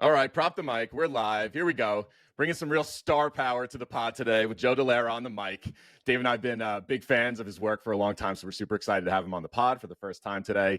All right, prop the mic. We're live. Here we go. Bringing some real star power to the pod today with Joe Dellera on the mic. Dave and I have been big fans of his work for a long time, so we're super excited to have him on the pod for the first time today.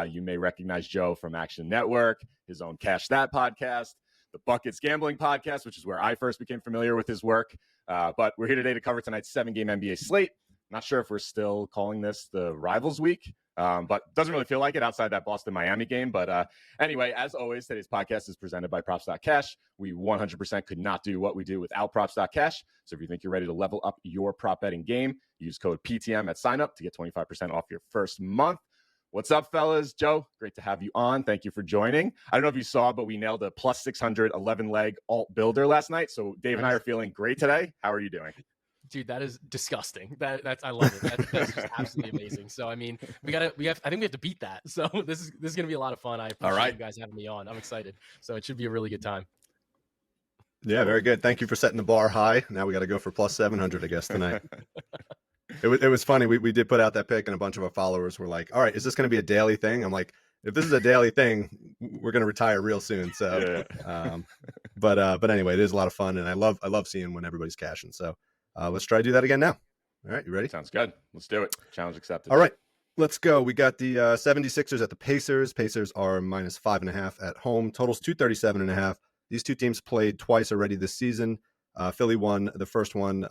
You may recognize Joe from Action Network, his own Cash That podcast, the Buckets Gambling podcast, which is where I first became familiar with his work. But we're here today to cover tonight's 7-game NBA slate. Not sure if we're still calling this the Rivals Week. But doesn't really feel like it outside that Boston-Miami game. But anyway, as always, today's podcast is presented by Props.Cash. We 100% could not do what we do without Props.Cash. So if you think you're ready to level up your prop betting game, use code PTM at sign up to get 25% off your first month. What's up, fellas? Joe, great to have you on. Thank you for joining. I don't know if you saw, but we nailed a plus 600 11-leg alt builder last night. So Dave and I are feeling great today. How are you doing? Dude, that is disgusting. That's I love it. That's just absolutely amazing. So I mean, I think we have to beat that. So this is gonna be a lot of fun. I appreciate you guys having me on. I'm excited. So it should be a really good time. Yeah, very good. Thank you for setting the bar high. Now we got to go for plus 700, I guess, tonight. It was funny. We did put out that pick, and a bunch of our followers were like, "All right, is this going to be a daily thing?" I'm like, "If this is a daily thing, we're going to retire real soon." So, but anyway, it is a lot of fun, and I love seeing when everybody's cashing. So. Let's try to do that again now. All right, you ready? Sounds good. Let's do it. Challenge accepted. All right, let's go. We got the 76ers at the Pacers. Pacers are minus 5.5 at home. Totals 237.5. These two teams played twice already this season. Philly won the first one,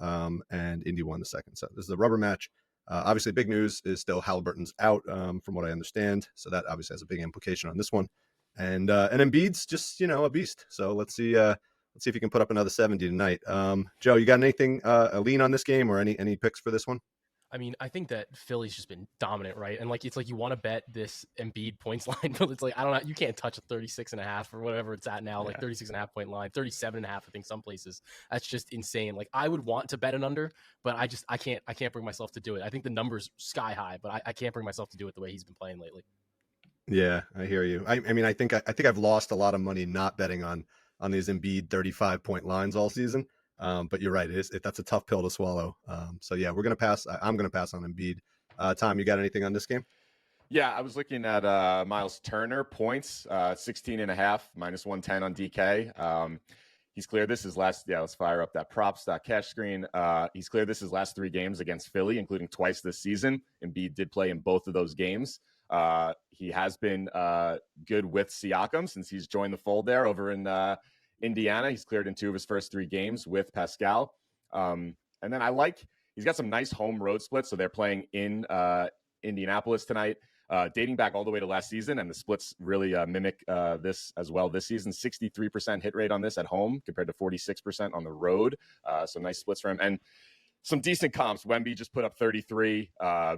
and Indy won the second. So this is a rubber match. Obviously, big news is still Halliburton's out, from what I understand. So that obviously has a big implication on this one. And Embiid's just a beast. So let's see. Let's see if you can put up another 70 tonight. Joe, you got anything, a lean on this game or any picks for this one? I mean, I think that Philly's just been dominant, right? And it's like you want to bet this Embiid points line, but it's like, I don't know, you can't touch a 36.5 or whatever it's at now, like 36.5 point line, 37.5, I think some places. That's just insane. Like I would want to bet an under, but I can't bring myself to do it. I think the number's sky high, but I can't bring myself to do it the way he's been playing lately. Yeah, I hear you. I mean, I think I've lost a lot of money not betting on these Embiid 35-point lines all season. But you're right. That's a tough pill to swallow. So yeah, we're going to pass. I'm going to pass on Embiid. Tom, you got anything on this game? Yeah, I was looking at Miles Turner points, 16.5, minus 110 on DK. He's cleared this his last, let's fire up that props.cash screen. He's cleared this his last 3 games against Philly, including twice this season. Embiid did play in both of those games. He has been good with Siakam since he's joined the fold there over in Indiana. He's cleared in 2 of his first 3 games with Pascal. And then he's got some nice home road splits. So they're playing in Indianapolis tonight, dating back all the way to last season. And the splits really mimic this as well this season. 63% hit rate on this at home compared to 46% on the road. So nice splits for him. And some decent comps. Wemby just put up 33.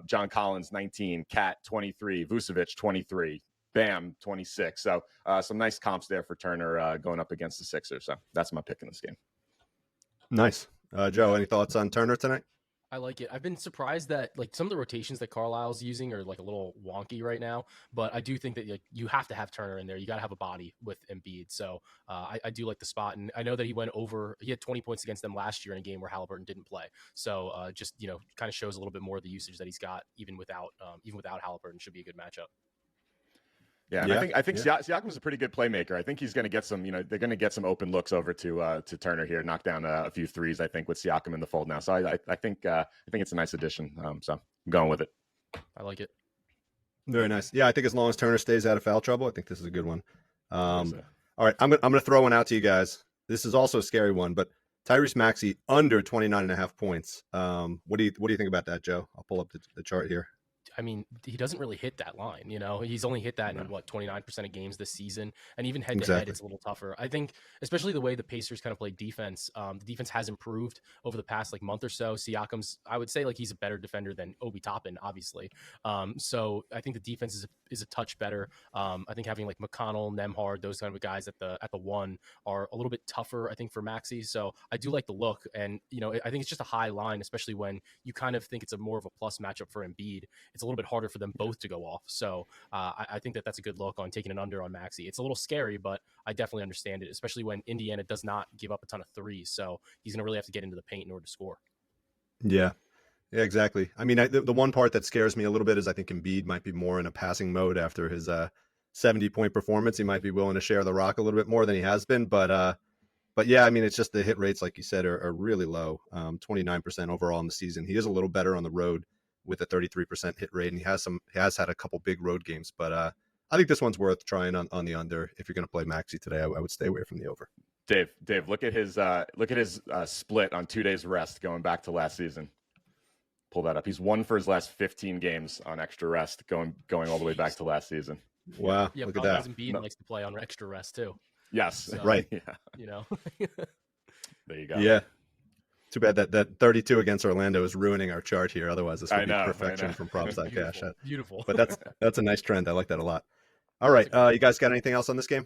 John Collins, 19. Cat, 23. Vucevic, 23. Bam, 26. So some nice comps there for Turner going up against the Sixers. So that's my pick in this game. Nice. Joe, any thoughts on Turner tonight? I like it. I've been surprised that some of the rotations that Carlisle's using are a little wonky right now, but I do think that you have to have Turner in there. You got to have a body with Embiid. So I do like the spot. And I know that he had 20 points against them last year in a game where Halliburton didn't play. So just, kind of shows a little bit more of the usage that he's got even without Halliburton. Should be a good matchup. Yeah, and I think Siakam's a pretty good playmaker. I think he's going to get some, they're going to get some open looks over to Turner here, knock down a few threes, I think, with Siakam in the fold now. So I think it's a nice addition. So I'm going with it. I like it. Very nice. Yeah, I think as long as Turner stays out of foul trouble, I think this is a good one. All right, I'm going to throw one out to you guys. This is also a scary one, but Tyrese Maxey under 29.5 points. What do you think about that, Joe? I'll pull up the chart here. I mean, he doesn't really hit that line, he's only hit that in 29% of games this season. And even head to head, it's a little tougher. I think, especially the way the Pacers kind of play defense, the defense has improved over the past month or so. Siakam's, I would say he's a better defender than Obi Toppin, obviously. So I think the defense is a touch better. I think having McConnell, Nembhard, those kind of guys at the 1 are a little bit tougher, I think, for Maxey. So I do like the look. And, I think it's just a high line, especially when you kind of think it's more of a plus matchup for Embiid. It's a little bit harder for them both to go off. So I think that's a good look on taking an under on Maxey. It's a little scary, but I definitely understand it, especially when Indiana does not give up a ton of threes. So he's going to really have to get into the paint in order to score. Yeah, exactly. I mean, the one part that scares me a little bit is I think Embiid might be more in a passing mode after his 70-point performance, he might be willing to share the rock a little bit more than he has been. But yeah, I mean, it's just the hit rates, like you said, are really low. 29% overall in the season. He is a little better on the road with a 33% hit rate, and he has had a couple big road games. But I think this one's worth trying on the under. If you're going to play Maxi today, I would stay away from the over. Dave, look at his split on 2 days rest going back to last season. Pull that up. He's won for his last 15 games on extra rest, going all the way back to last season. Wow, yeah, look at that. Embiid likes to play on extra rest too. Yes, so, right. Yeah. You know. There you go. Yeah. Too bad that 32 against Orlando is ruining our chart here. Otherwise, this would be perfection from props.cash. Beautiful. But that's a nice trend. I like that a lot. All right. You guys got anything else on this game?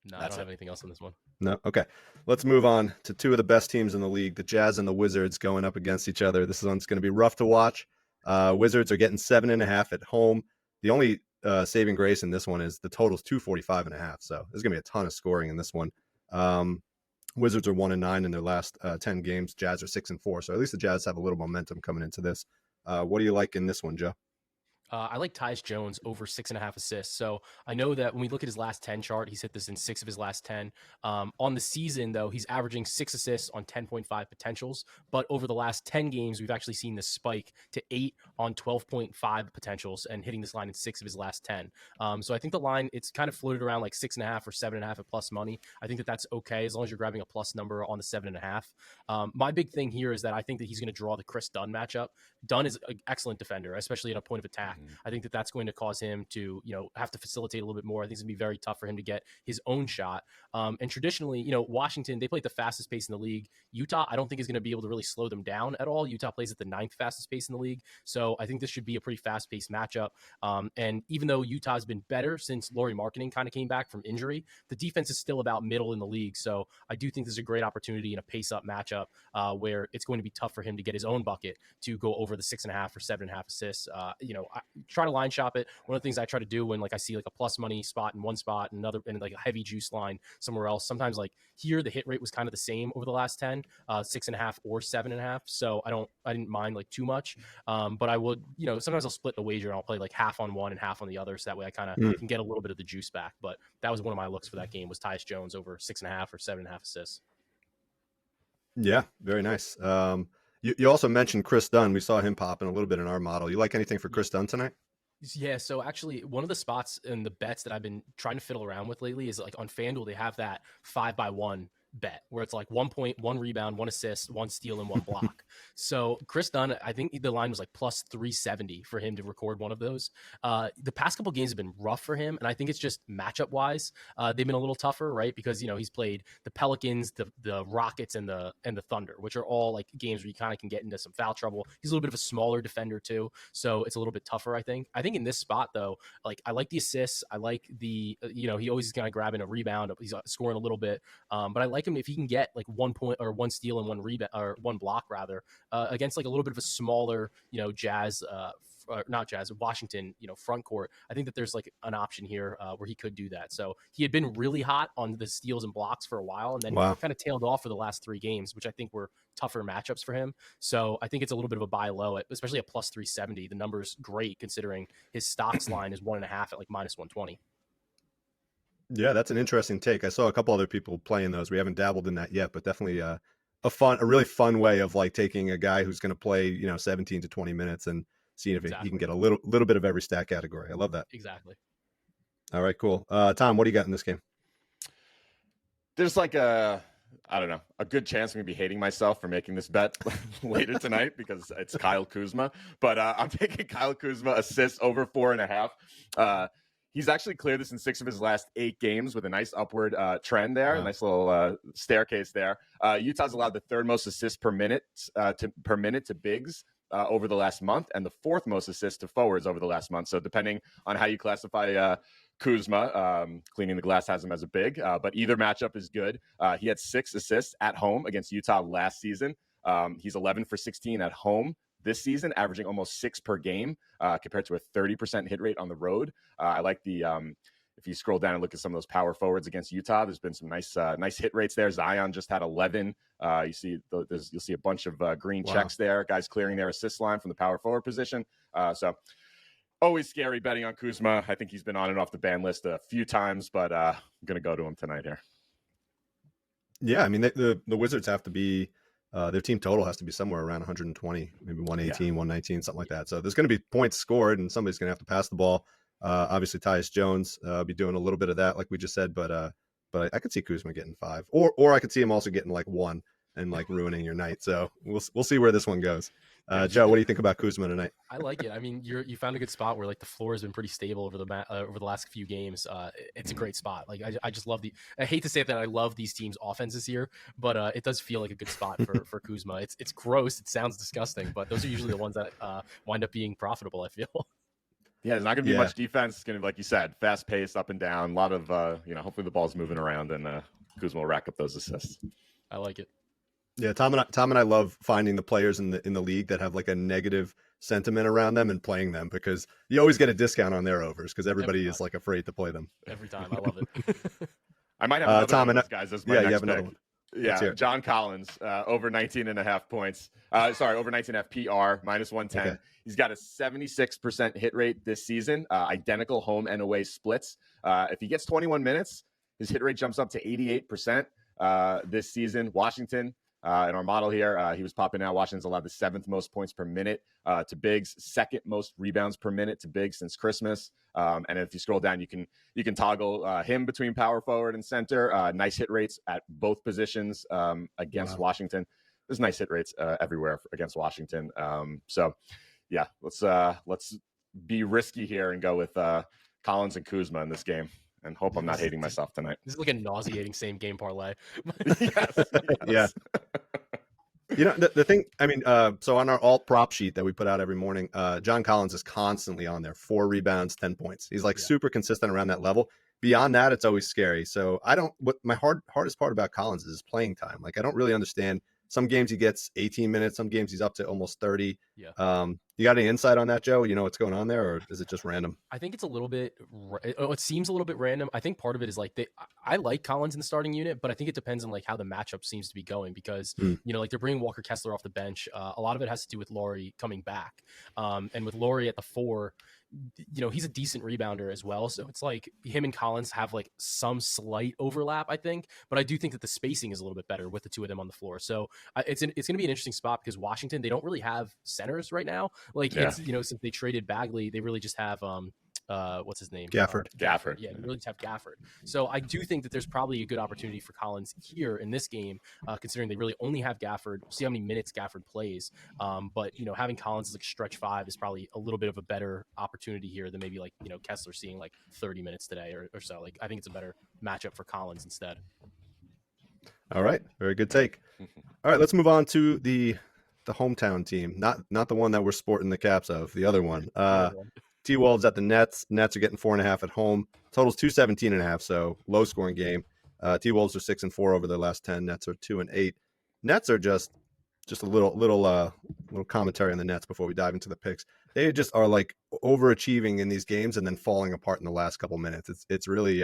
No, I don't have anything else on this one. No? Okay. Let's move on to two of the best teams in the league, the Jazz and the Wizards, going up against each other. This one's going to be rough to watch. Wizards are getting 7.5 at home. The only saving grace in this one is the total's 245.5. So there's going to be a ton of scoring in this one. Wizards are 1-9 in their last 10 games. Jazz are 6-4. So at least the Jazz have a little momentum coming into this. What do you like in this one, Joe? I like Tyus Jones over 6.5 assists. So I know that when we look at his last 10 chart, he's hit this in 6 of his last 10. On the season, though, he's averaging 6 assists on 10.5 potentials. But over the last 10 games, we've actually seen this spike to 8 on 12.5 potentials and hitting this line in 6 of his last 10. So I think the line, it's kind of floated around like 6.5 or 7.5 at plus money. I think that's okay as long as you're grabbing a plus number on the 7.5. My big thing here is that I think that he's going to draw the Chris Dunn matchup. Dunn is an excellent defender, especially at a point of attack. I think that that's going to cause him to, have to facilitate a little bit more. I think it's going to be very tough for him to get his own shot. And traditionally, Washington, they play at the fastest pace in the league. Utah, I don't think is going to be able to really slow them down at all. Utah plays at the 9th fastest pace in the league. So I think this should be a pretty fast-paced matchup. And even though Utah has been better since Lauri Markkanen kind of came back from injury, the defense is still about middle in the league. So I do think this is a great opportunity in a pace-up matchup where it's going to be tough for him to get his own bucket to go over the 6.5 or 7.5 assists. I try to line shop it. One of the things I try to do when I see a plus money spot in one spot and another and a heavy juice line somewhere else, sometimes here the hit rate was kind of the same over the last 10, 6.5 or 7.5. So I didn't mind too much. But I would, sometimes I'll split the wager and I'll play half on one and half on the other. So that way I kind of can get a little bit of the juice back. But that was one of my looks for that game was Tyus Jones over 6.5 or 7.5 assists. Yeah, very nice. You also mentioned Chris Dunn. We saw him popping a little bit in our model. You like anything for Chris Dunn tonight? Yeah, so actually one of the spots in the bets that I've been trying to fiddle around with lately is on FanDuel, they have that 5x1 bet where it's 1 point, 1 rebound, 1 assist, 1 steal, and 1 block. So Chris Dunn, I think the line was plus 370 for him to record one of those. The past couple games have been rough for him, and I think it's just matchup wise. They've been a little tougher, right? Because he's played the Pelicans, the Rockets, and the Thunder, which are all games where you kind of can get into some foul trouble. He's a little bit of a smaller defender too, so it's a little bit tougher. I think in this spot though, I like the assists. I like the he always is kind of grabbing a rebound. He's scoring a little bit, but I like him if he can get 1 point or 1 steal and 1 rebound or 1 block rather against a little bit of a smaller Jazz not Jazz, Washington, front court. I think that there's an option here where he could do that. So he had been really hot on the steals and blocks for a while, and then kind of tailed off for the last 3 games, which I think were tougher matchups for him. So I think it's a little bit of a buy low, especially at plus 370. The number's great considering his stocks line is 1.5 at minus 120. Yeah, that's an interesting take. I saw a couple other people playing those. We haven't dabbled in that yet, but definitely a really fun way of taking a guy who's going to play 17 to 20 minutes and seeing if he can get a little bit of every stat category. I love that. Exactly. All right, cool. Tom, what do you got in this game? There's a good chance I'm going to be hating myself for making this bet later tonight because it's Kyle Kuzma. But I'm taking Kyle Kuzma assists over 4.5. He's actually cleared this in 6 of his last 8 games with a nice upward trend there, a nice little staircase there. Utah's allowed the 3rd most assists per minute to bigs over the last month, and the 4th most assists to forwards over the last month. So depending on how you classify Kuzma, cleaning the glass has him as a big, but either matchup is good. He had 6 assists at home against Utah last season. He's 11 for 16 at home this season, averaging almost 6 per game compared to a 30% hit rate on the road. I like the if you scroll down and look at some of those power forwards against Utah, there's been some nice hit rates there. Zion just had 11. You'll see a bunch of green checks there, guys clearing their assist line from the power forward position. So Always scary betting on Kuzma. I think he's been on and off the ban list a few times, but I'm going to go to him tonight here. Yeah, I mean, the Wizards have to be their team total has to be somewhere around 120, maybe 118, 119, something like that. So there's going to be points scored, and somebody's going to have to pass the ball. Obviously, Tyus Jones be doing a little bit of that, like we just said, but I could see Kuzma getting 5, or I could see him also getting like 1 and like ruining your night. So we'll see where this one goes. Joe, what do you think about Kuzma tonight? I like it. I mean, you found a good spot where like the floor has been pretty stable over the last few games. It's a great spot. Like I just love I hate to say that I love these teams' offenses here, but it does feel like a good spot for Kuzma. It's gross. It sounds disgusting, but those are usually the ones that wind up being profitable, I feel. Yeah, there's not going to be much defense. It's going to be, like you said, fast paced, up and down. A lot of, hopefully the ball's moving around, and Kuzma will rack up those assists. I like it. Yeah, Tom and I love finding the players in the league that have like a negative sentiment around them and playing them, because you always get a discount on their overs because everybody is like afraid to play them. Every time. I love it. I might have another Tom one of those guys as my next you have pick. another one. Yeah, John Collins, over 19.5 points. Over 19.5 PR, minus 110. Okay. He's got a 76% hit rate this season, identical home and away splits. If he gets 21 minutes, his hit rate jumps up to 88% this season. Washington, in our model here, he was popping out. Washington's allowed the 7th most points per minute to bigs, 2nd most rebounds per minute to bigs since Christmas. And if you scroll down, you can toggle him between power forward and center. Nice hit rates at both positions against Washington. There's nice hit rates everywhere against Washington. So yeah, let's be risky here and go with Collins and Kuzma in this game, and hope I'm not hating myself tonight. This is like a nauseating same game parlay. Yes. Yeah. You know, the thing, I mean, so on our alt prop sheet that we put out every morning, John Collins is constantly on there. 4 rebounds, 10 points. He's like super consistent around that level. Beyond that, it's always scary. So what my hardest part about Collins is his playing time. Like, I don't really understand. Some games he gets 18 minutes. Some games he's up to almost 30. Yeah. You got any insight on that, Joe? You know what's going on there, or is it just random? I think it's a little bit. It seems a little bit random. I think part of it is like I like Collins in the starting unit, but I think it depends on like how the matchup seems to be going, because like they're bringing Walker Kessler off the bench. A lot of it has to do with Laurie coming back, and with Laurie at the 4. He's a decent rebounder as well. So it's like him and Collins have like some slight overlap, I think. But I do think that the spacing is a little bit better with the two of them on the floor. So it's going to be an interesting spot, because Washington, they don't really have centers right now. Like, it's, since they traded Bagley, they really just have what's his name? Gafford. Gafford. Yeah, they really just have Gafford. So I do think that there's probably a good opportunity for Collins here in this game, considering they really only have Gafford. We'll see how many minutes Gafford plays. But having Collins as like stretch 5 is probably a little bit of a better opportunity here than maybe like Kessler seeing like 30 minutes today or so. Like, I think it's a better matchup for Collins instead. All right, very good take. All right, let's move on to the hometown team, not the one that we're sporting the caps of, the other one. T-Wolves at the Nets. Nets are getting 4.5 at home. Total's 217.5, so low scoring game. T-Wolves are 6-4 over their last 10. Nets are 2-8. Nets are just a little commentary on the Nets before we dive into the picks. They just are like overachieving in these games and then falling apart in the last couple minutes. It's really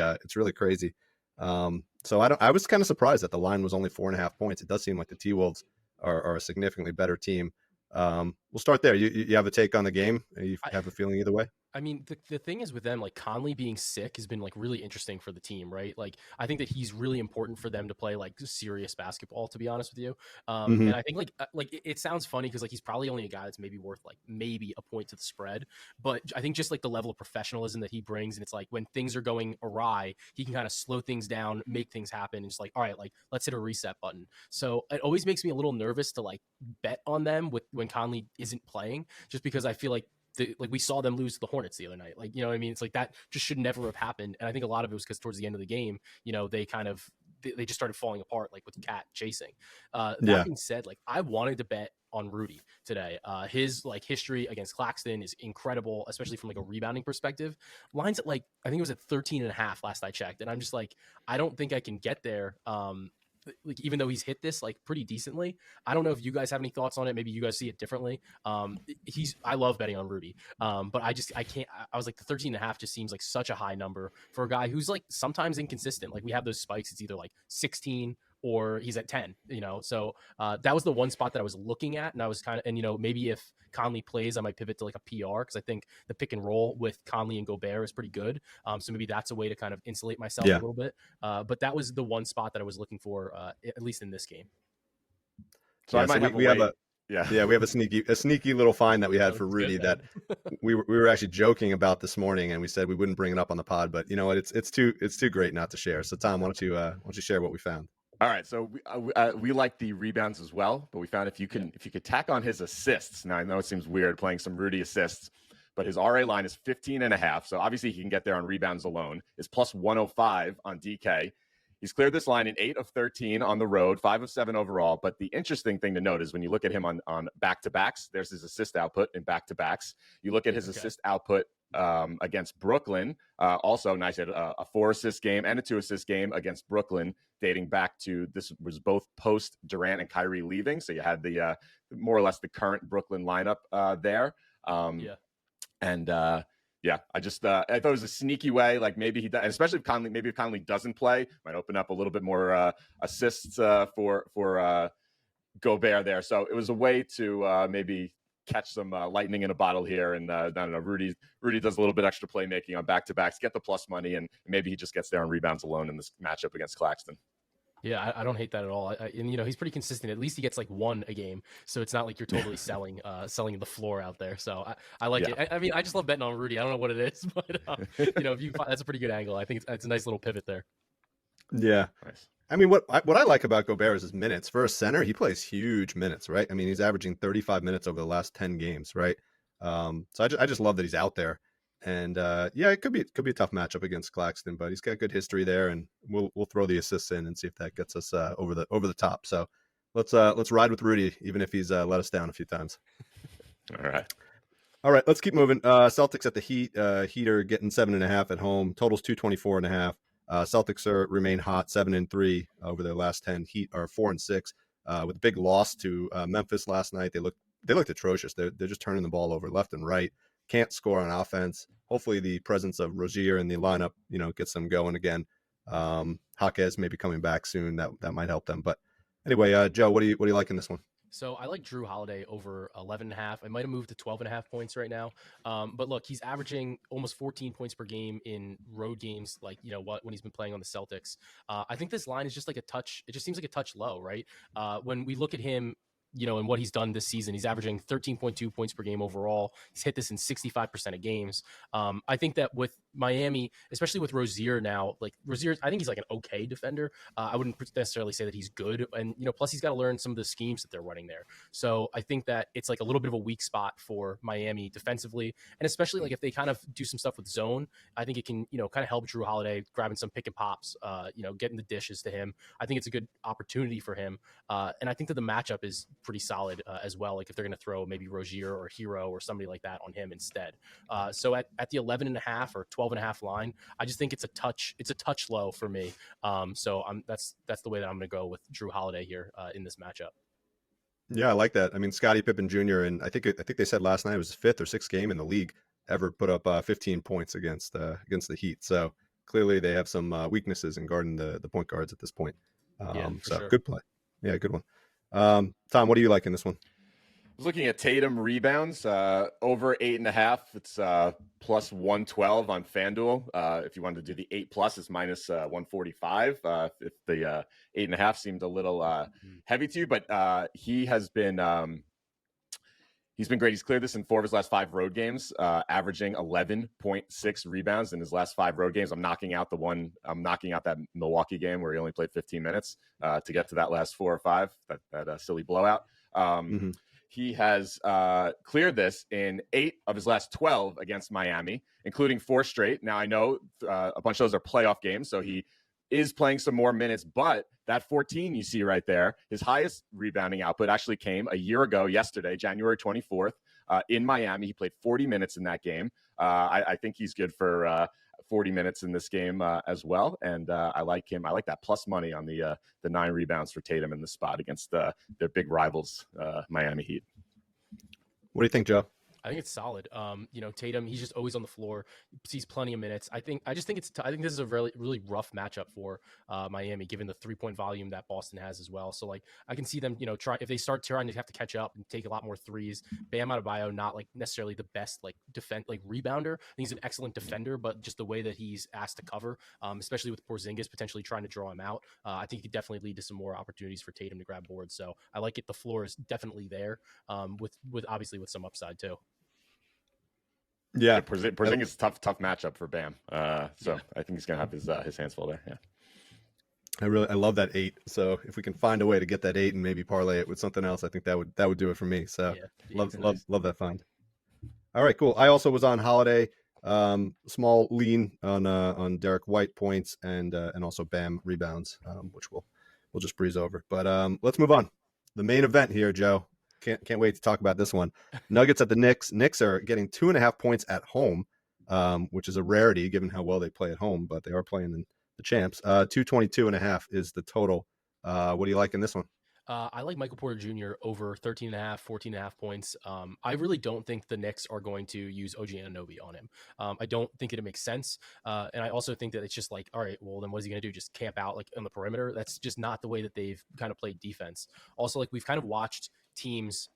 crazy. So I was kind of surprised that the line was only 4.5 points. It does seem like the T-Wolves are a significantly better team. We'll start there. You have a take on the game? You have a feeling either way? I mean, the thing is with them, like Conley being sick has been like really interesting for the team, right? Like, I think that he's really important for them to play like serious basketball, to be honest with you. And I think like it sounds funny because like he's probably only a guy that's maybe worth like maybe a point to the spread, but I think just like the level of professionalism that he brings, and it's like when things are going awry, he can kind of slow things down, make things happen, and just like, all right, like let's hit a reset button. So it always makes me a little nervous to like bet on them when Conley isn't playing, just because I feel like we saw them lose to the Hornets the other night. Like, you know what I mean? It's like that just should never have happened. And I think a lot of it was because towards the end of the game, they just started falling apart, like with Cat chasing. That being said, like I wanted to bet on Rudy today. His like history against Claxton is incredible, especially from like a rebounding perspective. Lines at like, I think it was at 13.5 last I checked. And I'm just like, I don't think I can get there. Like, even though he's hit this like pretty decently. I don't know if you guys have any thoughts on it. Maybe you guys see it differently. I love betting on Rudy. But I can't. I was like, the 13.5 just seems like such a high number for a guy who's like sometimes inconsistent. Like, we have those spikes. It's either like 16 or he's at 10, so that was the one spot that I was looking at, and I was and maybe if Conley plays, I might pivot to like a PR, because I think the pick and roll with Conley and Gobert is pretty good. So maybe that's a way to kind of insulate myself a little bit. But that was the one spot that I was looking for, at least in this game. So I might have a we have a sneaky little find that we had for Rudy that we were actually joking about this morning, and we said we wouldn't bring it up on the pod, but you know what, it's too great not to share. So Tom, why don't you share what we found? All right, so we like the rebounds as well, but we found if you could tack on his assists. Now I know it seems weird playing some Rudy assists, but his RA line is 15.5. So obviously he can get there on rebounds alone. Is plus 105 on DK. He's cleared this line in 8 of 13 on the road, 5 of 7 overall. But the interesting thing to note is when you look at him on back-to-backs, there's his assist output in back-to-backs. You look at his assist output against Brooklyn. Also nice, at a 4-assist game and a 2-assist game against Brooklyn, dating back to, this was both post Durant and Kyrie leaving. So you had the more or less the current Brooklyn lineup there. I just I thought it was a sneaky way, like maybe he does, especially if Conley doesn't play, might open up a little bit more assists for Gobert there. So it was a way to maybe catch some lightning in a bottle here. And I don't know, Rudy does a little bit extra playmaking on back-to-backs, get the plus money, and maybe he just gets there on rebounds alone in this matchup against Claxton. Yeah, I don't hate that at all. And he's pretty consistent. At least he gets like one a game, so it's not like you're totally selling the floor out there. So I like it. I mean, I just love betting on Rudy. I don't know what it is, but that's a pretty good angle. I think it's a nice little pivot there. Yeah, nice. I mean, what I like about Gobert is his minutes. For a center, he plays huge minutes, right? I mean, he's averaging 35 minutes over the last 10 games, right? So I just love that he's out there. And it could be a tough matchup against Claxton, but he's got good history there, and we'll throw the assists in and see if that gets us over the top. So let's ride with Rudy, even if he's let us down a few times. All right, let's keep moving. Celtics at the Heat. Heat are getting 7.5 at home. Totals 224.5. Celtics remain hot, 7-3 over their last 10. Heat are 4-6 with a big loss to Memphis last night. They looked atrocious. They're just turning the ball over left and right. Can't score on offense. Hopefully the presence of Rozier in the lineup, gets them going again. Jaquez may be coming back soon. That might help them. But anyway, Joe, what do you like in this one? So I like Drew Holiday over 11.5. I might have moved to 12.5 points right now. But look, he's averaging almost 14 points per game in road games, like, when he's been playing on the Celtics. I think this line is just like a touch. It just seems like a touch low, right? When we look at him, and what he's done this season, he's averaging 13.2 points per game overall. He's hit this in 65% of games. I think that with Miami, especially with Rozier now, like Rozier, I think he's like an okay defender. I wouldn't necessarily say that he's good. And, plus he's got to learn some of the schemes that they're running there. So I think that it's like a little bit of a weak spot for Miami defensively. And especially like if they kind of do some stuff with zone, I think it can, kind of help Drew Holiday grabbing some pick and pops, getting the dishes to him. I think it's a good opportunity for him. And I think that the matchup is pretty solid as well. Like if they're going to throw maybe Rozier or Hero or somebody like that on him instead. So at the 11.5 or 12.5 line, I just think it's a touch low for me. So that's the way that I'm going to go with Drew Holiday here in this matchup. Yeah, I like that. I mean, Scottie Pippen Jr. and I think they said last night it was his 5th or 6th game in the league ever put up 15 points against the Heat. So clearly they have some weaknesses in guarding the point guards at this point. Sure. Good play. Yeah, good one. Tom, what do you like in this one? I was looking at Tatum rebounds over 8.5. It's plus 112 on FanDuel. If you wanted to do the 8+, it's minus 145. If the 8.5 seemed a little heavy to you, but he has been he's been great. He's cleared this in 4 of his last 5 road games, averaging 11.6 rebounds in his last 5 road games. I'm knocking out that Milwaukee game where he only played 15 minutes to get to that last 4 or 5, that silly blowout. He has cleared this in 8 of his last 12 against Miami, including 4 straight. Now, I know a bunch of those are playoff games, so he is playing some more minutes, but that 14 you see right there, his highest rebounding output actually came a year ago yesterday, January 24th, in Miami. He played 40 minutes in that game. I think he's good for 40 minutes in this game as well, and I like him. I like that plus money on the 9 rebounds for Tatum in the spot against their big rivals, Miami Heat. What do you think, Joe? I think it's solid. Tatum, he's just always on the floor, sees plenty of minutes. I think this is a really, really rough matchup for Miami, given the 3-point volume that Boston has as well. So like I can see them, try if they start trying to have to catch up and take a lot more threes. Bam Adebayo, not like necessarily the best like rebounder. I think he's an excellent defender, but just the way that he's asked to cover, especially with Porzingis potentially trying to draw him out, I think it could definitely lead to some more opportunities for Tatum to grab boards. So I like it. The floor is definitely there, with obviously with some upside too. Yeah, Porzingis is tough matchup for Bam. I think he's gonna have his hands full there. Yeah. I love that 8. So if we can find a way to get that 8 and maybe parlay it with something else, I think that would do it for me. So love that find. All right, cool. I also was on Holiday, small lean on Derek White points and also Bam rebounds, which we'll just breeze over. But let's move on. The main event here, Joe. Can't wait to talk about this one. Nuggets at the Knicks. Knicks are getting 2.5 points at home, which is a rarity given how well they play at home, but they are playing the champs. 222.5 is the total. What do you like in this one? I like Michael Porter Jr. over 13.5, 14.5 points. I really don't think the Knicks are going to use OG Anunoby on him. I don't think it makes sense. And I also think that it's just like, all right, well, then what is he going to do? Just camp out like on the perimeter? That's just not the way that they've kind of played defense. Also, like we've kind of watched teams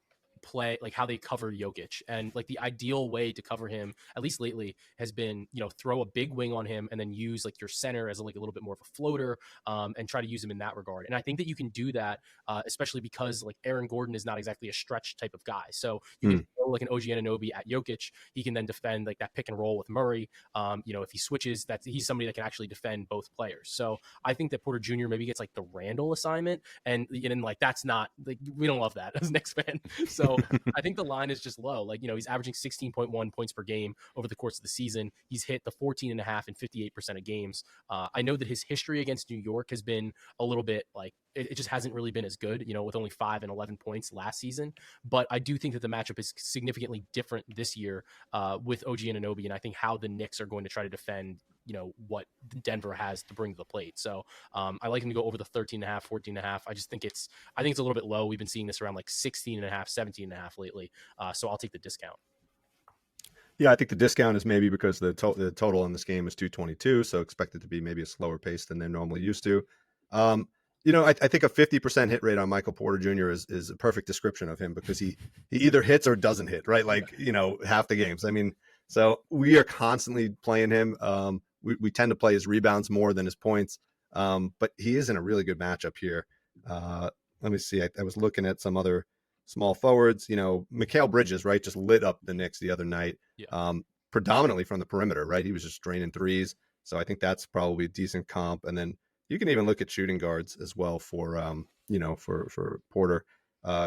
play like how they cover Jokic, and like the ideal way to cover him at least lately has been throw a big wing on him and then use like your center as like a little bit more of a floater, and try to use him in that regard. And I think that you can do that, especially because like Aaron Gordon is not exactly a stretch type of guy, so you can throw like an OG Anunoby at Jokic. He can then defend like that pick and roll with Murray. If he switches, that he's somebody that can actually defend both players. So I think that Porter Jr. maybe gets like the Randall assignment, and like that's not like we don't love that as a Knicks fan. So I think the line is just low. Like, he's averaging 16.1 points per game over the course of the season. He's hit the 14.5 and 58% of games. I know that his history against New York has been a little bit like it just hasn't really been as good, with only 5 and 11 points last season. But I do think that the matchup is significantly different this year with OG Anunoby, and I think how the Knicks are going to try to defend what Denver has to bring to the plate. So I like him to go over the 13.5, 14.5. I think it's a little bit low. We've been seeing this around like 16.5, 17.5 lately. So I'll take the discount. Yeah, I think the discount is maybe because the total in this game is 222, so expect it to be maybe a slower pace than they're normally used to. I think a 50% hit rate on Michael Porter Jr. is a perfect description of him, because he either hits or doesn't hit, right? Like, half the games. I mean, so we are constantly playing him. We tend to play his rebounds more than his points, but he is in a really good matchup here. Let me see. I was looking at some other small forwards. Mikal Bridges, right, just lit up the Knicks the other night, predominantly from the perimeter, right? He was just draining threes. So I think that's probably a decent comp. And then you can even look at shooting guards as well for Porter.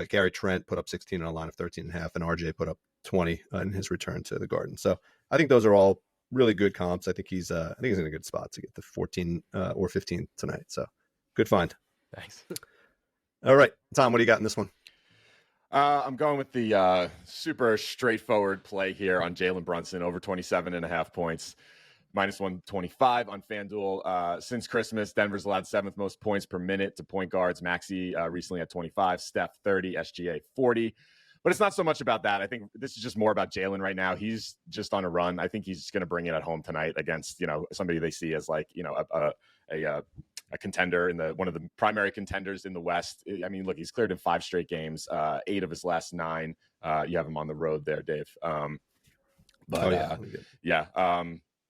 Gary Trent put up 16 on a line of 13.5, and RJ put up 20 in his return to the Garden. So I think those are all really good comps. I think he's in a good spot to get the 14 or 15 tonight. So good find. Thanks. All right, Tom, what do you got in this one? I'm going with the super straightforward play here on Jalen Brunson over 27.5 points. Minus 125 on FanDuel. Since Christmas, Denver's allowed 7th most points per minute to point guards. Maxey recently had 25, Steph 30, SGA 40. But it's not so much about that. I think this is just more about Jalen right now. He's just on a run. I think he's going to bring it at home tonight against, somebody they see as like, a contender in one of the primary contenders in the West. I mean, look, he's cleared in 5 straight games, 8 of his last 9. You have him on the road there, Dave.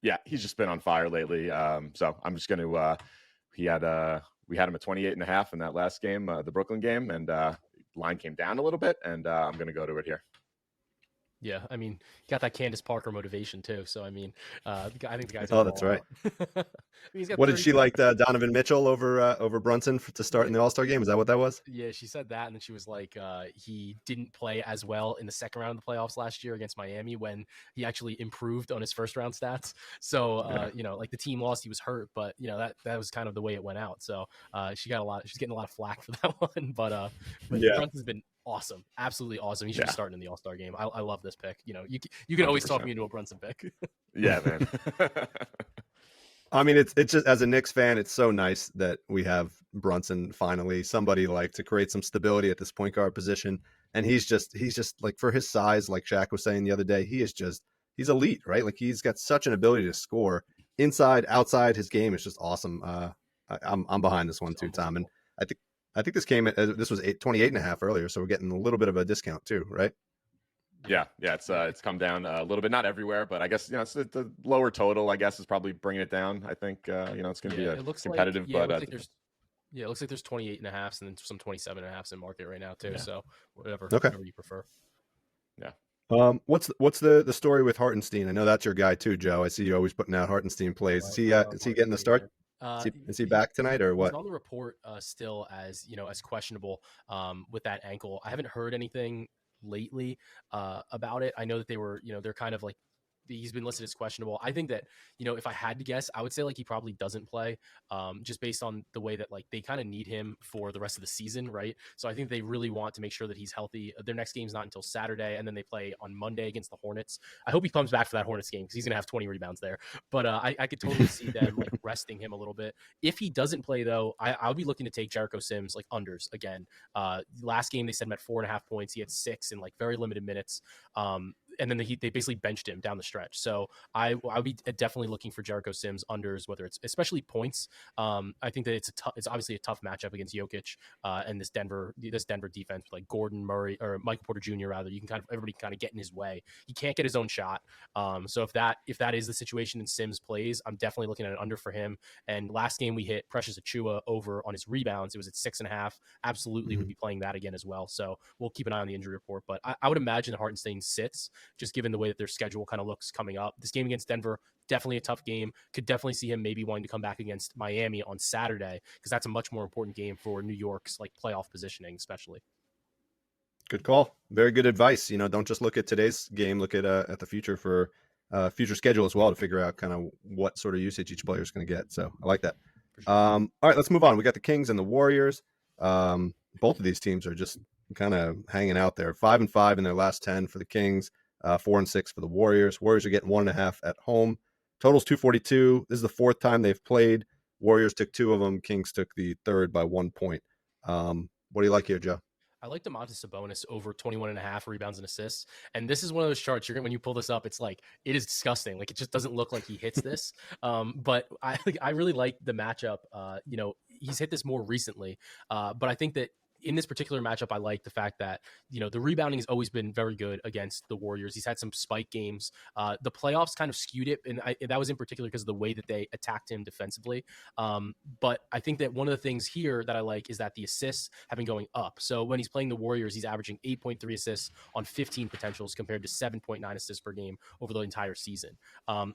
Yeah, he's just been on fire lately. So I'm just going to. We had him at 28.5 in that last game, the Brooklyn game, and line came down a little bit, and I'm going to go to it here. Yeah, I mean, got that Candace Parker motivation too. So I mean, I think the guy's. Oh, that's right. What did she like Donovan Mitchell over Brunson to start in the All-Star game? Is that what that was? Yeah, she said that, and then she was like, he didn't play as well in the second round of the playoffs last year against Miami when he actually improved on his first round stats. So like the team lost, he was hurt, but that was kind of the way it went out. So she's getting a lot of flack for that one, but Brunson's been awesome, absolutely awesome. He should be starting in the All-Star game. I love this pick. You can always 100%. Talk me into a Brunson pick. Yeah, man. I mean, it's just, as a Knicks fan, it's so nice that we have Brunson finally, somebody like to create some stability at this point guard position. and he's just like, for his size, like Shaq was saying the other day, he's elite, right? Like, he's got such an ability to score inside, outside. His game is just awesome. I'm behind this one too, Tom, and I think this came at, this was 28.5 earlier, so we're getting a little bit of a discount too, right? Yeah, it's come down a little bit, not everywhere, but I guess it's the lower total, I guess, is probably bringing it down. I think it's going to be it looks competitive, like, but it looks like there's 28 and a half and then some 27 and a half in market right now too. Yeah. So whatever you prefer. Yeah. What's the story with Hartenstein? I know that's your guy too, Joe. I see you always putting out Hartenstein plays. Is he getting the start? Is he back tonight or what? He's on the report still as as questionable with that ankle. I haven't heard anything lately about it. I know that they were they're kind of like, he's been listed as questionable. I think that if I had to guess, I would say like he probably doesn't play, just based on the way that like they kind of need him for the rest of the season, right? So I think they really want to make sure that he's healthy. Their next game's not until Saturday, and then they play on Monday against the Hornets. I hope he comes back for that Hornets game because he's gonna have 20 rebounds there. But I could totally see them like resting him a little bit. If he doesn't play though, I'll be looking to take Jericho Sims like unders again. Last game they said him at 4.5 points. He had 6 in like very limited minutes. And then they basically benched him down the stretch. So I'll be definitely looking for Jericho Sims unders, whether it's especially points. I think that it's obviously a tough matchup against Jokic and this Denver defense with like Gordon, Murray, or Michael Porter Jr. rather. You can everybody kind of get in his way. He can't get his own shot. So if that is the situation and Sims plays, I'm definitely looking at an under for him. And last game we hit Precious Achiuwa over on his rebounds. It was at 6.5. Absolutely would be playing that again as well. So we'll keep an eye on the injury report. But I would imagine that Hartenstein sits, just given the way that their schedule kind of looks coming up. This game against Denver, definitely a tough game. Could definitely see him maybe wanting to come back against Miami on Saturday, because that's a much more important game for New York's like playoff positioning, especially. Good call. Very good advice. Don't just look at today's game, look at the future for future schedule as well, to figure out kind of what sort of usage each player is going to get. So I like that. Sure. All right, let's move on. We got the Kings and the Warriors. Both of these teams are just kind of hanging out there. 5-5 in their last 10 for the Kings, 4-6 for the Warriors. Warriors are getting 1.5 at home. Total's 242. This is the fourth time they've played. Warriors took 2 of them. Kings took the third by 1 point. What do you like here, Joe? I like Domantas Sabonis over 21.5 rebounds and assists. And this is one of those charts when you pull this up, it's like, it is disgusting. Like, it just doesn't look like he hits this. But I really like the matchup. He's hit this more recently. But I think that in this particular matchup, I like the fact that, the rebounding has always been very good against the Warriors. He's had some spike games. The playoffs kind of skewed it, and that was in particular because of the way that they attacked him defensively. But I think that one of the things here that I like is that the assists have been going up. So when he's playing the Warriors, he's averaging 8.3 assists on 15 potentials compared to 7.9 assists per game over the entire season.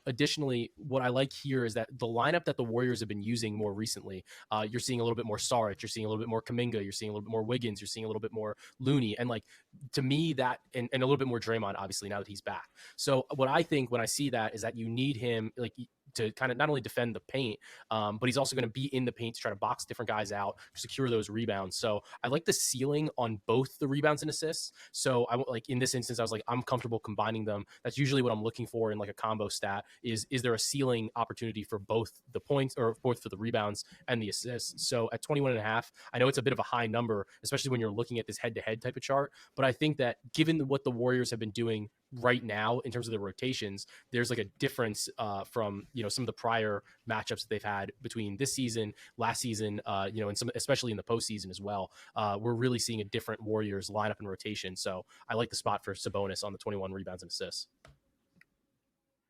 Additionally, what I like here is that the lineup that the Warriors have been using more recently, you're seeing a little bit more Saric, you're seeing a little bit more Kuminga, you're seeing a little bit more Wiggins, you're seeing a little bit more Looney, and like, to me, that and a little bit more Draymond, obviously, now that he's back. So what I think when I see that is that you need him like to kind of not only defend the paint, but he's also going to be in the paint to try to box different guys out, secure those rebounds. So I like the ceiling on both the rebounds and assists. So I like in this instance, I was like, I'm comfortable combining them. That's usually what I'm looking for in like a combo stat. Is there a ceiling opportunity for both the points or both for the rebounds and the assists? So at 21.5, I know it's a bit of a high number, especially when you're looking at this head-to-head type of chart. But I think that given what the Warriors have been doing right now in terms of the rotations, there's like a difference from some of the prior matchups that they've had between this season, last season, and some, especially in the postseason as well. We're really seeing a different Warriors lineup and rotation. So I like the spot for Sabonis on the 21 rebounds and assists.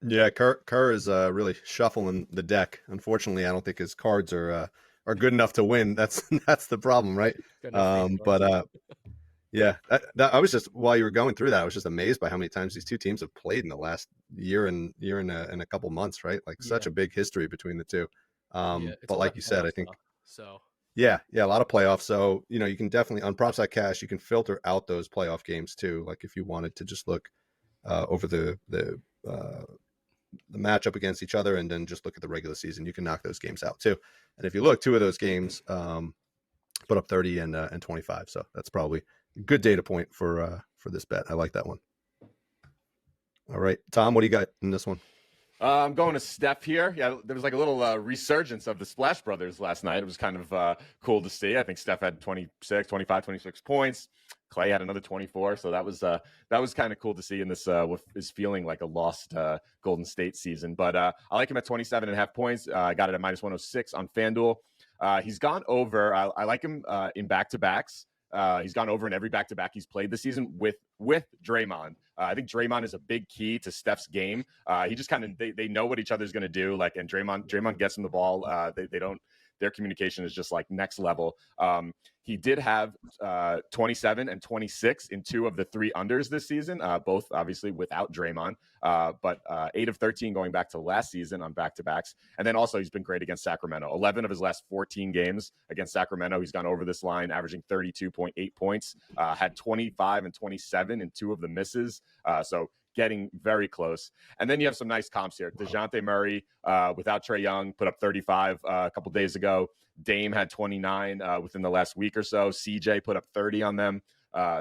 Yeah, Kerr is really shuffling the deck. Unfortunately, I don't think his cards are good enough to win. That's the problem, right? Yeah, I was just, while you were going through that, I was just amazed by how many times these two teams have played in the last year and a couple months, right? Like, such a big history between the two. But like you said, I think so. Yeah, a lot of playoffs. So you can definitely, on Props.cash, you can filter out those playoff games too. Like, if you wanted to just look over the matchup against each other and then just look at the regular season, you can knock those games out too. And if you look, 2 of those games put up 30 and 25. So that's probably a good data point for this bet. I like that one. All right, Tom, what do you got in this one? I'm going to Steph here. Yeah, there was like a little resurgence of the Splash Brothers last night. It was kind of cool to see. I think Steph had 25, 26 points. Clay had another 24. So that was kind of cool to see in this what is feeling like a lost Golden State season. But I like him at 27.5 points. I got it at minus 106 on FanDuel. He's gone over. I like him in back-to-backs. He's gone over in every back-to-back he's played this season with Draymond. I think Draymond is a big key to Steph's game. He just kind of they know what each other's going to do. Like, and Draymond gets him the ball. They don't. Their communication is just like next level. He did have 27 and 26 in 2 of the 3 unders this season, both obviously without Draymond, but 8 of 13 going back to last season on back-to-backs. And then also he's been great against Sacramento. 11 of his last 14 games against Sacramento, he's gone over this line, averaging 32.8 points, had 25 and 27 in 2 of the misses. So getting very close. And then you have some nice comps here. DeJounte Murray, without Trae Young, put up 35 a couple days ago. Dame had 29 within the last week or so. CJ put up 30 on them.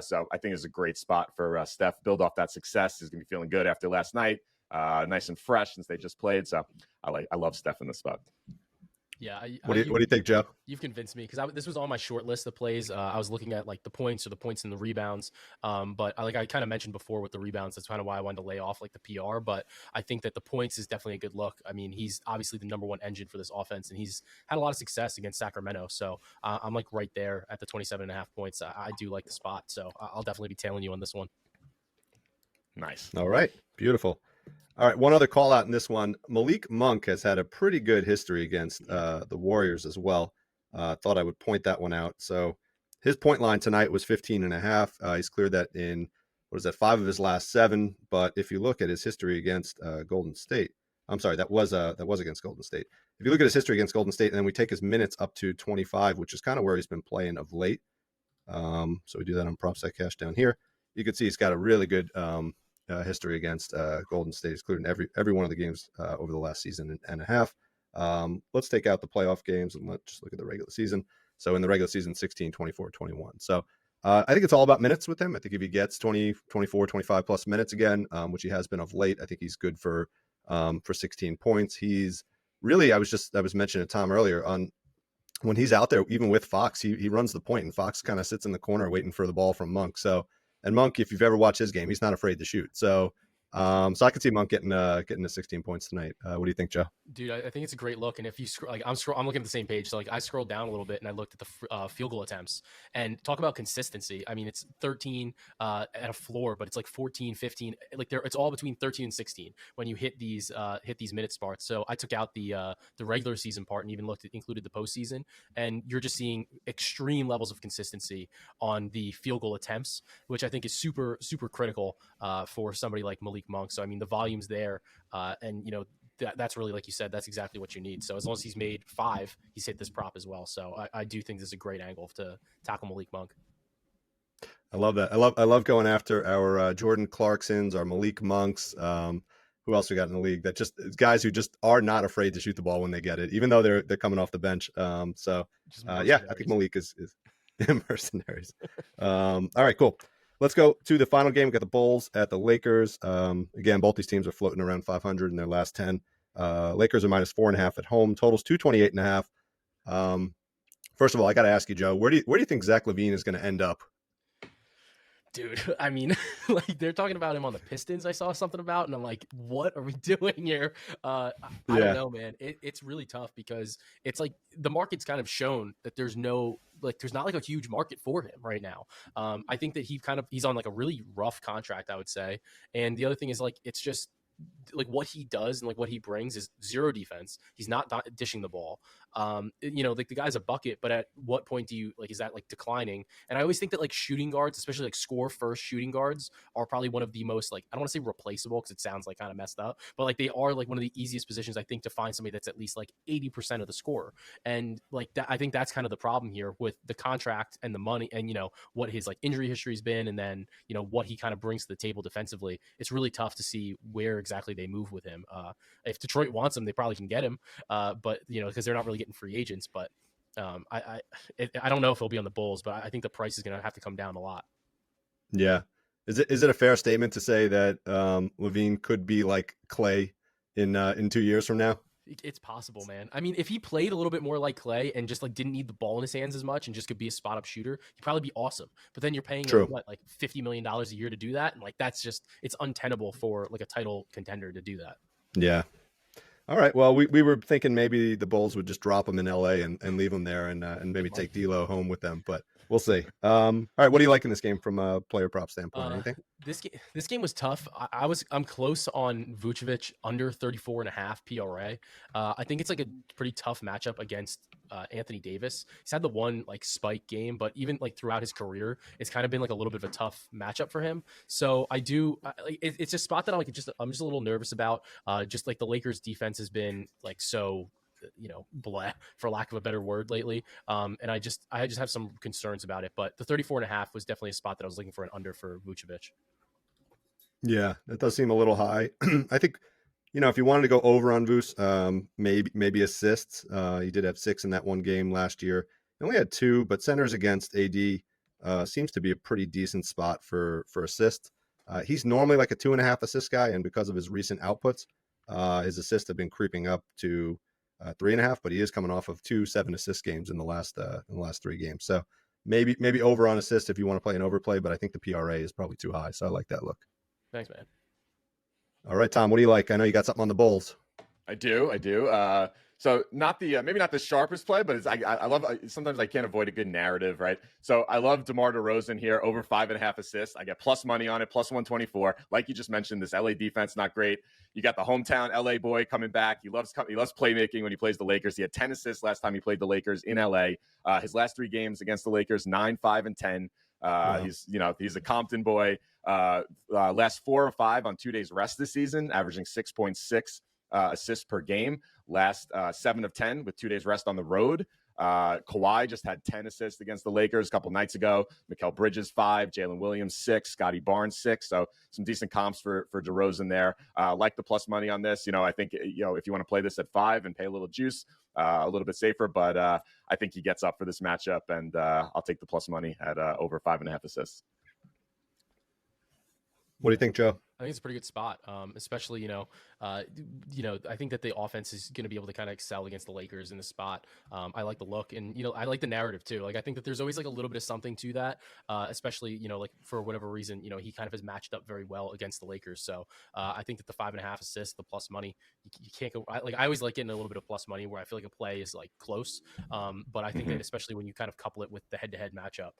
So I think it's a great spot for Steph. Build off that success. He's going to be feeling good after last night. Nice and fresh since they just played. So I love Steph in this spot. Yeah. What do you think, Joe? You've convinced me because this was on my short list of plays. I was looking at like the points and the rebounds. But I kind of mentioned before with the rebounds, that's kind of why I wanted to lay off like the PR. But I think that the points is definitely a good look. I mean, he's obviously the number 1 engine for this offense, and he's had a lot of success against Sacramento. So I'm like right there at the 27.5 points. I do like the spot. So I'll definitely be tailing you on this one. Nice. All right. Beautiful. All right, one other call out in this one. Malik Monk has had a pretty good history against the Warriors as well. Thought I would point that one out. So his point line tonight was 15.5. He's cleared that in, 5 of his last 7. But if you look at his history against Golden State, I'm sorry, that was against Golden State. If you look at his history against Golden State, and then we take his minutes up to 25, which is kind of where he's been playing of late. So we do that on PropSec Cash down here. You can see he's got a really good history against Golden State. He's cleared in every one of the games over the last season and a half. Let's take out the playoff games and let's just look at the regular season. So in the regular season, 16, 24, 21. So I think it's all about minutes with him. I think if he gets 20, 24, 25 plus minutes again, which he has been of late, I think he's good for 16 points. He's really, I was mentioning to Tom earlier on when he's out there, even with Fox, he runs the point and Fox kind of sits in the corner waiting for the ball from Monk. So, and Monk, if you've ever watched his game, he's not afraid to shoot. So I could see Monk getting to 16 points tonight. What do you think, Joe? Dude, I think it's a great look. And if you scroll, like I'm looking at the same page. So like I scrolled down a little bit and I looked at the field goal attempts and talk about consistency. I mean, it's 13 at a floor, but it's like 14, 15. Like it's all between 13 and 16 when you hit these minute spots. So I took out the regular season part and even included the postseason, and you're just seeing extreme levels of consistency on the field goal attempts, which I think is super super critical for somebody like Malik Monk. So I mean, the volume's there, and you know. That's really, like you said, that's exactly what you need. So as long as he's made 5, he's hit this prop as well. So I do think this is a great angle to tackle Malik Monk. I love that. I love going after our Jordan Clarksons, our Malik Monks. Who else we got in the league? That just guys who just are not afraid to shoot the ball when they get it, even though they're coming off the bench. Yeah, I think Malik is mercenaries. All right, cool. Let's go to the final game. We got the Bulls at the Lakers. Again, both these teams are floating around 500 in their last 10. Lakers are minus 4.5 at home. Totals 228.5. First of all, I got to ask you, Joe, where do you think Zach LaVine is going to end up? Dude, I mean, like they're talking about him on the Pistons. I saw something about, and I'm like, what are we doing here? I don't know, man. It's really tough because it's like the market's kind of shown that there's not like a huge market for him right now. I think that he's on like a really rough contract, I would say. And the other thing is like, it's just like what he does and like what he brings is zero defense. He's not dishing the ball. Like the guy's a bucket, but at what point do you like, is that like declining? And I always think that like shooting guards, especially like score first shooting guards, are probably one of the most like, I don't want to say replaceable because it sounds like kind of messed up, but like they are like one of the easiest positions I think to find somebody that's at least like 80% of the score. And like that, I think that's kind of the problem here with the contract and the money and what his like injury history has been, and then what he kind of brings to the table defensively. It's really tough to see where exactly they move with him. If Detroit wants him, they probably can get him, but because they're not really getting free agents. But I don't know if he'll be on the Bulls, but I think the price is going to have to come down a lot. Yeah, is it a fair statement to say that LaVine could be like Clay in 2 years from now? It's possible, man. I mean, if he played a little bit more like Clay and just like didn't need the ball in his hands as much and just could be a spot up shooter, he'd probably be awesome. But then you're paying him True. what, like $50 million a year to do that, and like that's just it's untenable for like a title contender to do that. Yeah. All right. Well, we were thinking maybe the Bulls would just drop him in LA and leave him there and maybe take D'Lo home with them, but we'll see. All right. What do you like in this game from a player prop standpoint? Anything? This game was tough. I'm close on Vucevic under 34.5 PRA. I think it's like a pretty tough matchup against Anthony Davis. He's had the one like spike game, but even like throughout his career, it's kind of been like a little bit of a tough matchup for him. So it's a spot that I'm just a little nervous about. Just like the Lakers defense has been like so, blah, for lack of a better word lately. And I just have some concerns about it, but the 34.5 was definitely a spot that I was looking for an under for Vucevic. Yeah, that does seem a little high. I think, if you wanted to go over on Vuce, maybe assists. He did have 6 in that one game last year. He only had 2, but centers against AD seems to be a pretty decent spot for assists. He's normally like a 2.5 assist guy, and because of his recent outputs, his assists have been creeping up to 3.5. But he is coming off of 2 7-assist games in the last 3 games. So maybe over on assist if you want to play an overplay. But I think the PRA is probably too high, so I like that look. Thanks, man. All right, Tom, what do you like? I know you got something on the Bulls. I do. So not the maybe not the sharpest play, but I love. Sometimes I can't avoid a good narrative, right? So I love DeMar DeRozan here over 5.5 assists. I get plus money on it, plus 124. Like you just mentioned, this LA defense not great. You got the hometown LA boy coming back. He loves playmaking when he plays the Lakers. He had 10 assists last time he played the Lakers in LA. His last 3 games against the Lakers, 9, 5, and 10. Wow. He's a Compton boy. Last 4 or 5 on 2 days rest this season, averaging 6.6 assists per game. Last 7 of 10 with 2 days rest on the road. Kawhi just had 10 assists against the Lakers a couple nights ago. Mikal Bridges 5, Jalen Williams 6, Scotty Barnes 6. So some decent comps for DeRozan there. Like the plus money on this. I think if you want to play this at 5 and pay a little juice, a little bit safer, but I think he gets up for this matchup, and I'll take the plus money at over 5.5 assists. What do you think, Joe? I think it's a pretty good spot, especially, I think that the offense is going to be able to kind of excel against the Lakers in the spot. I like the look, and, I like the narrative too. Like, I think that there's always like a little bit of something to that, especially, like for whatever reason, he kind of has matched up very well against the Lakers. So I think that the 5.5 assists, the plus money, you can't go, I always like getting a little bit of plus money where I feel like a play is like close. But I think that especially when you kind of couple it with the head-to-head matchup,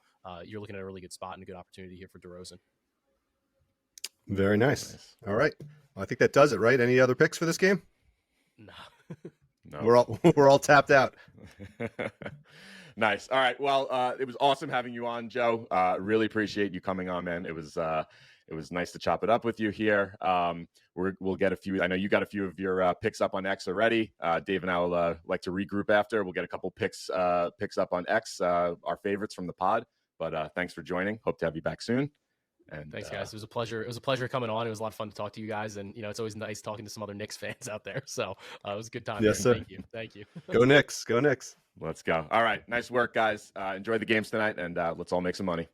you're looking at a really good spot and a good opportunity here for DeRozan. Very nice. All right. Well, I think that does it, right? Any other picks for this game? No. We're all tapped out. Nice. All right. Well, it was awesome having you on, Joe. Really appreciate you coming on, man. It was nice to chop it up with you here. We'll get a few. I know you got a few of your picks up on X already. Dave and I will like to regroup after. We'll get a couple picks up on X, our favorites from the pod. But thanks for joining. Hope to have you back soon. And thanks, guys. It was a pleasure. It was a pleasure coming on. It was a lot of fun to talk to you guys, and it's always nice talking to some other Knicks fans out there. So it was a good time. Yes, sir. Thank you. Go Knicks. Go Knicks. Let's go. All right. Nice work, guys. Enjoy the games tonight, and let's all make some money.